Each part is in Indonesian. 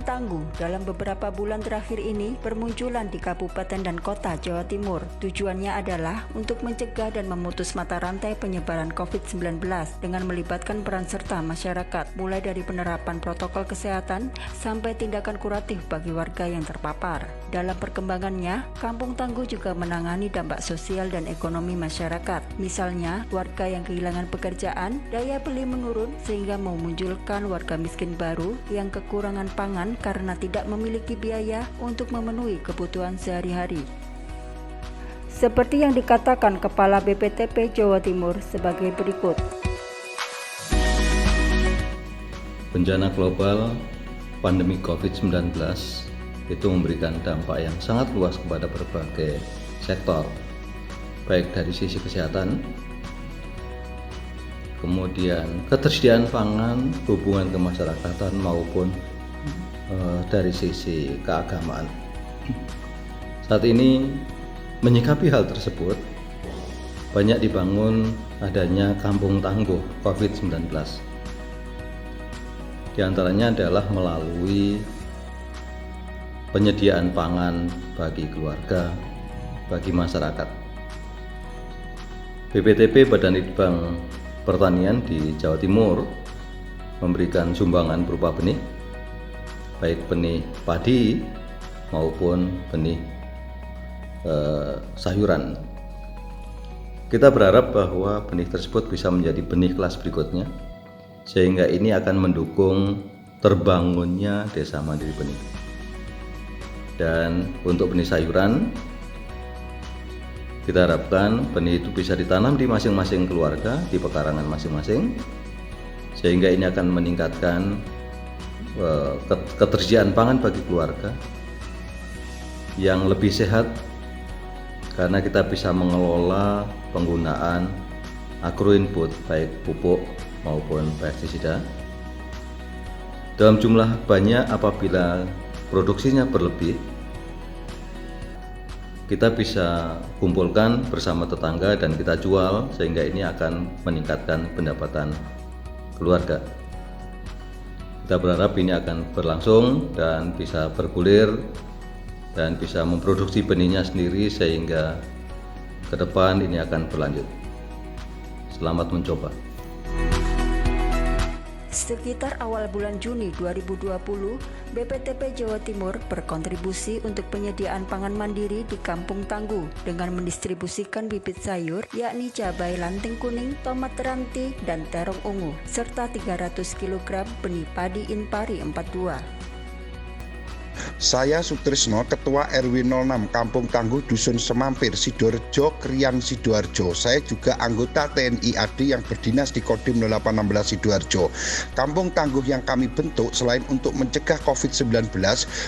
Tangguh dalam beberapa bulan terakhir ini bermunculan di kabupaten dan kota Jawa Timur. Tujuannya adalah untuk mencegah dan memutus mata rantai penyebaran COVID-19 dengan melibatkan peran serta masyarakat, mulai dari penerapan protokol kesehatan sampai tindakan kuratif bagi warga yang terpapar. Dalam perkembangannya, Kampung Tangguh juga menangani dampak sosial dan ekonomi masyarakat. Misalnya, warga yang kehilangan pekerjaan, daya beli menurun sehingga memunculkan warga miskin baru yang kekurangan pangan karena tidak memiliki biaya untuk memenuhi kebutuhan sehari-hari. Seperti yang dikatakan Kepala BPTP Jawa Timur sebagai berikut. Bencana global pandemi COVID-19 itu memberikan dampak yang sangat luas kepada berbagai sektor, baik dari sisi kesehatan, kemudian ketersediaan pangan, hubungan kemasyarakatan maupun dari sisi keagamaan. Saat ini menyikapi hal tersebut, banyak dibangun adanya Kampung Tangguh COVID-19. Di antaranya adalah melalui penyediaan pangan bagi keluarga, bagi masyarakat. BPTP Badan Litbang Pertanian di Jawa Timur memberikan sumbangan berupa benih, baik benih padi maupun benih sayuran. Kita berharap bahwa benih tersebut bisa menjadi benih kelas berikutnya, sehingga ini akan mendukung terbangunnya Desa Mandiri Benih. Dan untuk benih sayuran, kita harapkan benih itu bisa ditanam di masing-masing keluarga, di pekarangan masing-masing, sehingga ini akan meningkatkan ketersediaan pangan bagi keluarga yang lebih sehat, karena kita bisa mengelola penggunaan agroinput baik pupuk maupun pestisida dalam jumlah banyak. Apabila produksinya berlebih, kita bisa kumpulkan bersama tetangga dan kita jual, sehingga ini akan meningkatkan pendapatan keluarga. Kita berharap ini akan berlangsung dan bisa bergulir dan bisa memproduksi benihnya sendiri, sehingga ke depan ini akan berlanjut. Selamat mencoba. Sekitar awal bulan Juni 2020, BPTP Jawa Timur berkontribusi untuk penyediaan pangan mandiri di Kampung Tangguh dengan mendistribusikan bibit sayur yakni cabai lanting kuning, tomat ranti, dan terong ungu, serta 300 kg benih padi Inpari 42. Saya Sutrisno, Ketua RW 06 Kampung Tangguh Dusun Semampir, Sidoarjo, Krian, Sidoarjo. Saya juga anggota TNI AD yang berdinas di Kodim 0816 Sidoarjo. Kampung Tangguh yang kami bentuk selain untuk mencegah COVID-19,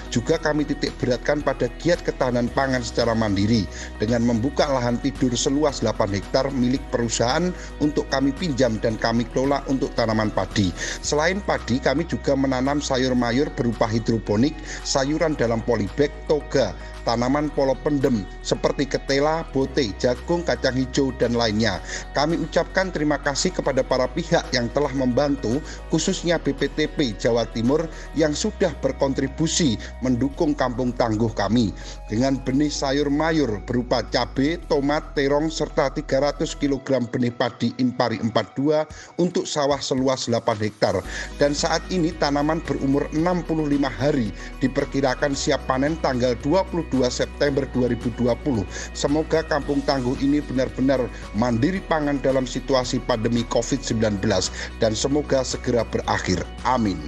juga kami titik beratkan pada giat ketahanan pangan secara mandiri dengan membuka lahan tidur seluas 8 hektar milik perusahaan untuk kami pinjam dan kami kelola untuk tanaman padi. Selain padi, kami juga menanam sayur mayur berupa hidroponik, sayuran dalam polybag, toga, tanaman polo pendem seperti ketela, bote, jagung, kacang hijau, dan lainnya. Kami ucapkan terima kasih kepada para pihak yang telah membantu, khususnya BPTP Jawa Timur yang sudah berkontribusi mendukung Kampung Tangguh kami dengan benih sayur mayur berupa cabai, tomat, terong, serta 300 kg benih padi Inpari 42 untuk sawah seluas 8 hektar. Dan saat ini tanaman berumur 65 hari diperkirakan siap panen tanggal 22 September 2020. Semoga Kampung Tangguh ini benar-benar mandiri pangan dalam situasi pandemi COVID-19 dan semoga segera berakhir. Amin.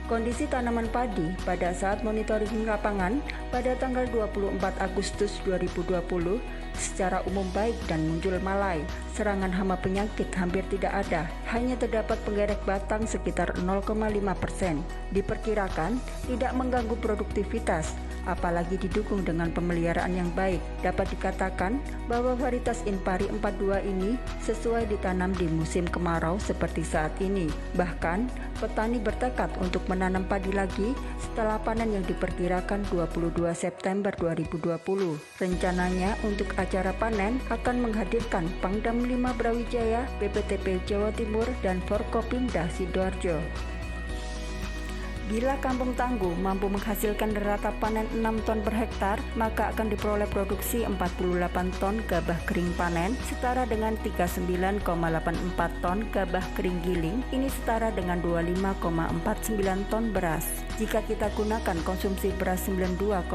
Kondisi tanaman padi pada saat monitoring lapangan pada tanggal 24 Agustus 2020 secara umum baik dan muncul malai. Serangan hama penyakit hampir tidak ada, hanya terdapat penggerek batang sekitar 0,5%. Diperkirakan tidak mengganggu produktivitas, apalagi didukung dengan pemeliharaan yang baik. Dapat dikatakan bahwa varietas Inpari 42 ini sesuai ditanam di musim kemarau seperti saat ini. Bahkan, petani bertekad untuk menanam padi lagi setelah panen yang diperkirakan 22 September 2020. Rencananya untuk acara panen akan menghadirkan Pangdam 5 Brawijaya, BPTP Jawa Timur, dan Forkopimda Sidoarjo. Bila kampung tangguh mampu menghasilkan rata panen 6 ton per hektar, maka akan diperoleh produksi 48 ton gabah kering panen, setara dengan 39,84 ton gabah kering giling. Ini setara dengan 25,49 ton beras. Jika kita gunakan konsumsi beras 92,9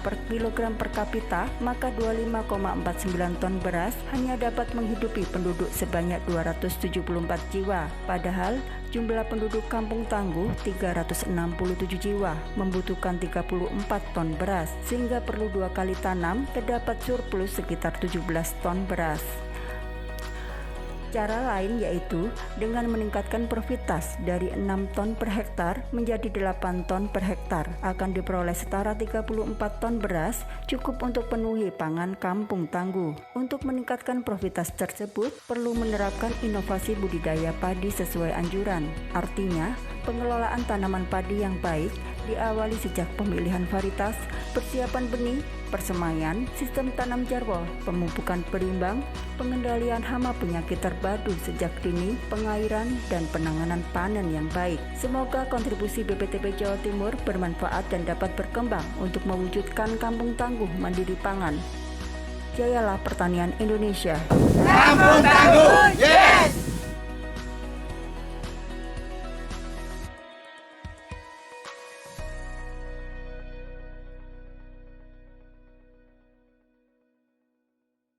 per kilogram per kapita, maka 25,49 ton beras hanya dapat menghidupi penduduk sebanyak 274 jiwa. Padahal jumlah penduduk kampung tangguh 367 jiwa, membutuhkan 34 ton beras, sehingga perlu 2 kali tanam, terdapat surplus sekitar 17 ton beras. Cara lain yaitu dengan meningkatkan profitas dari 6 ton per hektar menjadi 8 ton per hektar, akan diperoleh setara 34 ton beras, cukup untuk penuhi pangan kampung tangguh. Untuk meningkatkan profitas tersebut, perlu menerapkan inovasi budidaya padi sesuai anjuran. Artinya, pengelolaan tanaman padi yang baik diawali sejak pemilihan varietas, persiapan benih, persemaian, sistem tanam jarwo, pemupukan berimbang, pengendalian hama penyakit terbadu sejak dini, pengairan, dan penanganan panen yang baik. Semoga kontribusi BPTP Jawa Timur bermanfaat dan dapat berkembang untuk mewujudkan kampung tangguh mandiri pangan. Jayalah pertanian Indonesia. Kampung